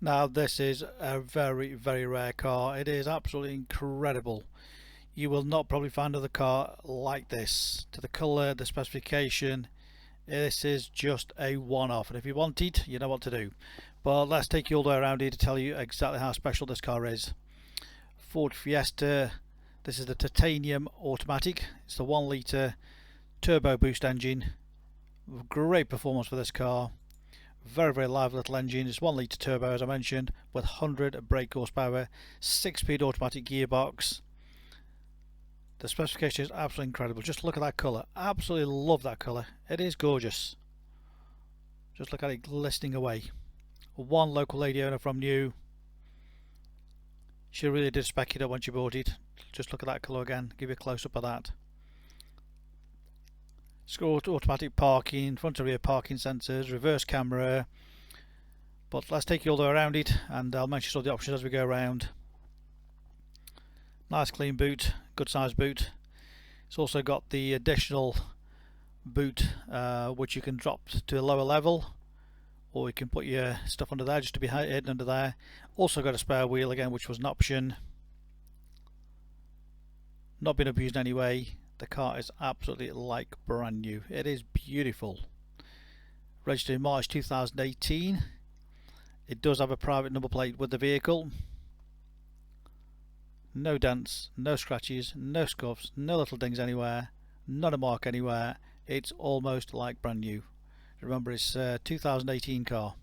Now this is a very rare car. It is absolutely incredible. You will not probably find another car like this. To the colour, the specification, this is just a one-off, and if you want it, you know what to do. But let's take you all the way around here to tell you exactly how special this car is. Ford Fiesta, this is the titanium automatic. It's the 1 litre turbo boost engine. Great performance for this car. Very lively little engine. It's 1 litre turbo, as I mentioned, with 100 brake horsepower, 6-speed automatic gearbox. The specification is absolutely incredible. Just look at that colour. Absolutely love that colour. It is gorgeous. Just look at it glistening away. One local lady owner from new. She really did spec it up when she bought it. Just look at that colour again. Give you a close up of that. Automatic parking, front and rear parking sensors, reverse camera. But let's take you all the way around it, and I'll mention all the options as we go around. Nice clean boot, good size boot. It's also got the additional boot which you can drop to a lower level, or you can put your stuff under there just to be hidden under there. Also got a spare wheel again, which was an option. Not been abused anyway. The car is absolutely like brand new. It is beautiful. Registered in March 2018. It does have a private number plate with the vehicle. No dents, no scratches, no scuffs, no little dings anywhere, not a mark anywhere. It's almost like brand new. Remember, it's a 2018 car.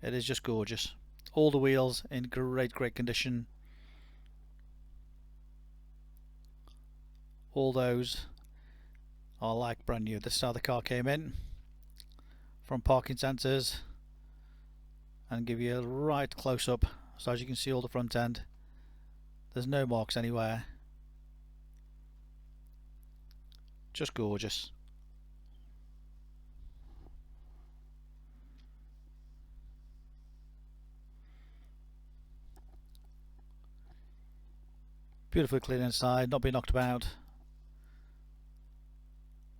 It is just gorgeous. All the wheels in great condition. All those are like brand new. This is how the car came in, from parking sensors, and give you a right close up, so as you can see all the front end. There's no marks anywhere. Just gorgeous. Beautifully clean inside, not been knocked about.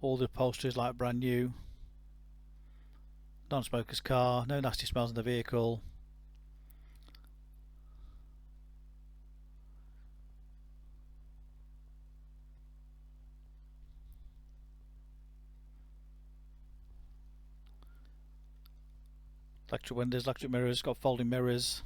All the upholstery is like brand new. Non-smoker's car, no nasty smells in the vehicle. Electric windows, electric mirrors, got folding mirrors.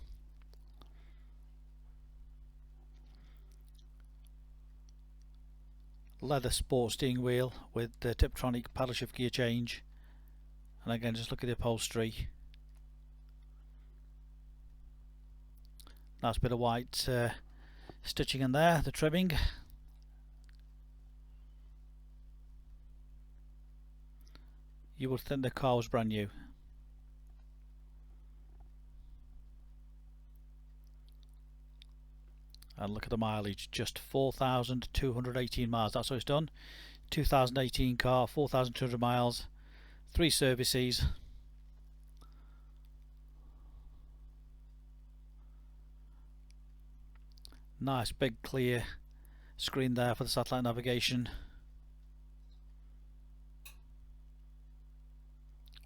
Leather sport steering wheel with the Tiptronic paddle shift gear change. And again, just look at the upholstery. Nice bit of white stitching in there, the trimming. You would think the car was brand new. And look at the mileage, just 4,218 miles. That's what it's done. 2018 car, 4,200 miles, 3 services. Nice big clear screen there for the satellite navigation.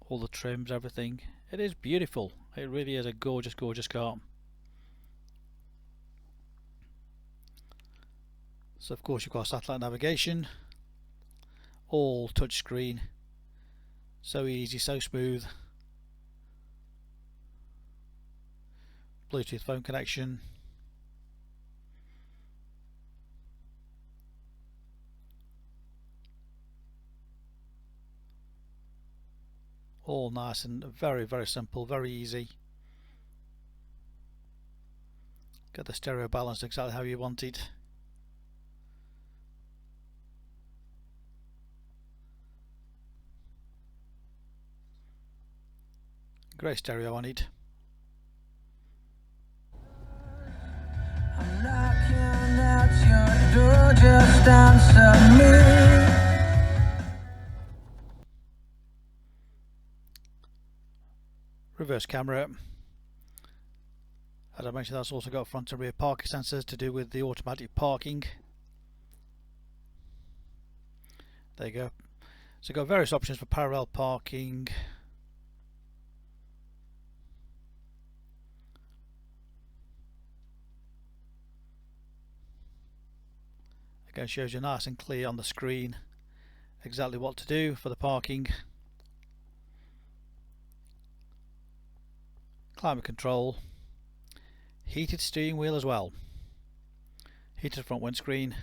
All the trims, everything. It is beautiful. It really is a gorgeous car. So of course you've got satellite navigation, all touchscreen, so easy, so smooth. Bluetooth phone connection. All nice and very simple, very easy. Get the stereo balanced exactly how you want it. Great stereo on it. I'm knocking at your door, just answer me. Reverse camera. As I mentioned, that's also got front and rear parking sensors to do with the automatic parking. There you go. So you've got various options for parallel parking. Again, shows you nice and clear on the screen exactly what to do for the parking. Climate control, heated steering wheel as well, heated front windscreen,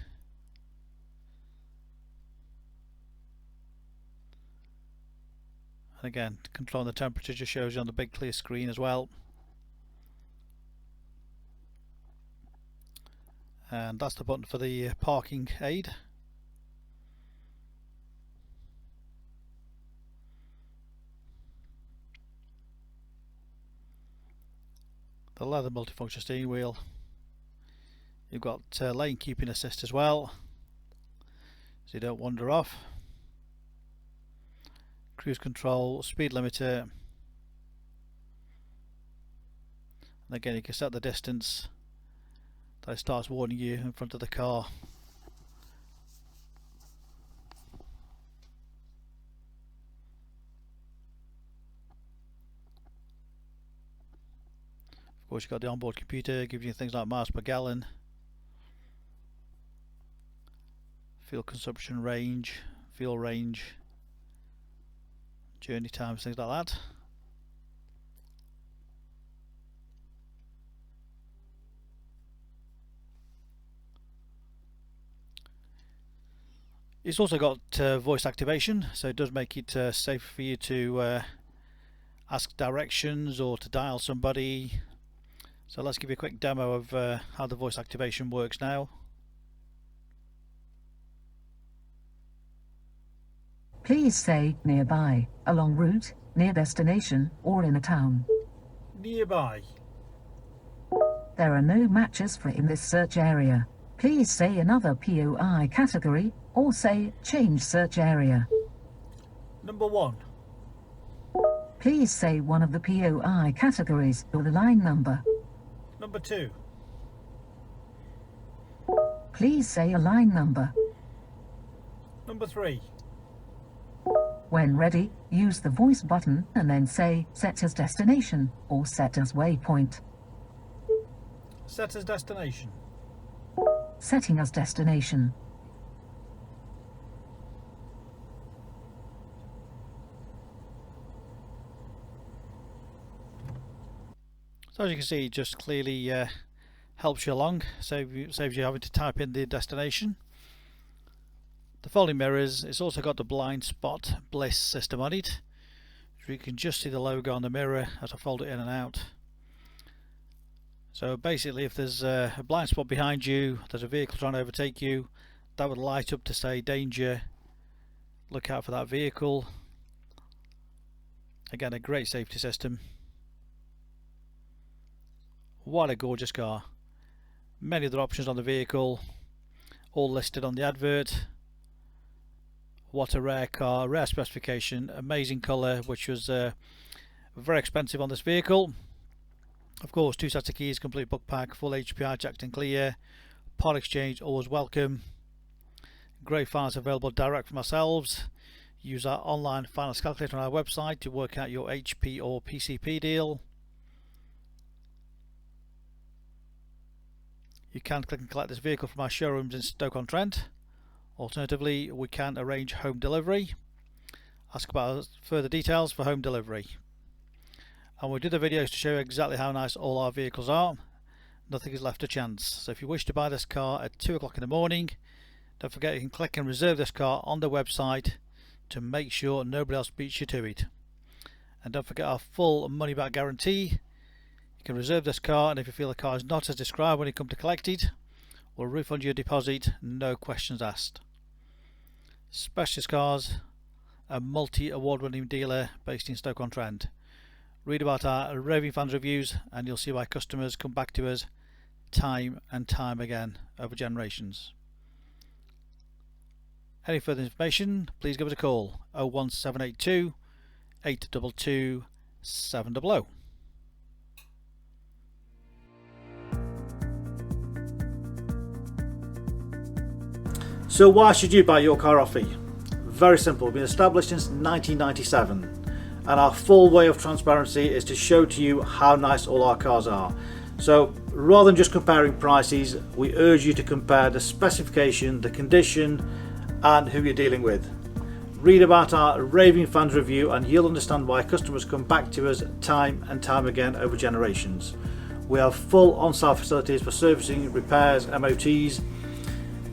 and again controlling the temperature just shows you on the big clear screen as well. And that's the button for the parking aid. The leather multifunction steering wheel. You've got lane keeping assist as well, so you don't wander off. Cruise control, speed limiter, and again you can set the distance that it starts warning you in front of the car. Of course you've got the onboard computer, giving you things like miles per gallon, fuel consumption range, fuel range, journey times, things like that. It's also got voice activation, so it does make it safe for you to ask directions or to dial somebody. So let's give you a quick demo of how the voice activation works now. Please say nearby, along route, near destination, or in a town. Nearby. There are no matches for in this search area. Please say another POI category, or say change search area. Number 1. Please say one of the POI categories or the line number. Number 2. Please say a line number. Number 3. When ready, use the voice button and then say set as destination or set as waypoint. Set as destination. Setting as destination. So as you can see, it just clearly helps you along, saves you having to type in the destination. The folding mirrors, it's also got the blind spot BLIS system on it, so you can just see the logo on the mirror as I fold it in and out. So basically if there's a blind spot behind you, there's a vehicle trying to overtake you, that would light up to say danger, look out for that vehicle. Again, a great safety system. What a gorgeous car. Many other options on the vehicle, all listed on the advert. What a rare car, rare specification, amazing colour, which was very expensive on this vehicle. Of course, 2 sets of keys, complete book pack, full HPI jacked and clear, part exchange always welcome. Great finance available direct from ourselves. Use our online finance calculator on our website to work out your HP or PCP deal. You can click and collect this vehicle from our showrooms in Stoke-on-Trent. Alternatively, we can arrange home delivery. Ask about further details for home delivery. And we do the videos to show you exactly how nice all our vehicles are. Nothing is left to chance. So if you wish to buy this car at 2 o'clock in the morning, don't forget you can click and reserve this car on the website to make sure nobody else beats you to it. And don't forget our full money back guarantee. You can reserve this car, and if you feel the car is not as described when you come to collect it, we'll refund your deposit, no questions asked. Specialist Cars, a multi-award winning dealer based in Stoke-on-Trent. Read about our raving fans reviews and you'll see why customers come back to us time and time again over generations. Any further information, please give us a call 01782 822 700. So why should you buy your car off me? Very simple. We've been established since 1997, and our full way of transparency is to show to you how nice all our cars are. So rather than just comparing prices, we urge you to compare the specification, the condition and who you're dealing with. Read about our raving fans review and you'll understand why customers come back to us time and time again over generations. We have full on-site facilities for servicing, repairs, MOTs.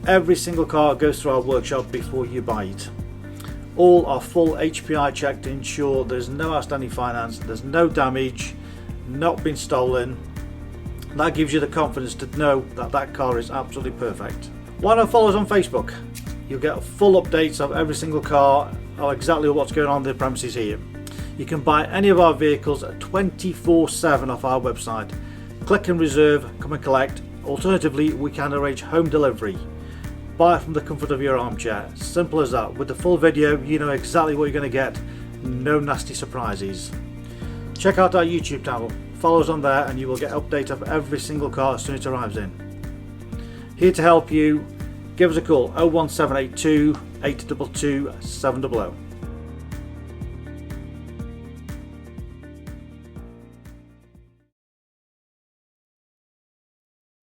Every single car goes through our workshop before you buy it. All are full HPI checked to ensure there's no outstanding finance, there's no damage, not been stolen. That gives you the confidence to know that that car is absolutely perfect. Why not follow us on Facebook? You'll get full updates of every single car, or exactly what's going on in the premises here. You can buy any of our vehicles 24/7 off our website. Click and reserve, come and collect. Alternatively, we can arrange home delivery. Buy it from the comfort of your armchair. Simple as that. With the full video, you know exactly what you're going to get. No nasty surprises. Check out our YouTube channel. Follow us on there and you will get updates of every single car as soon as it arrives in. Here to help you. Give us a call 01782 822 700.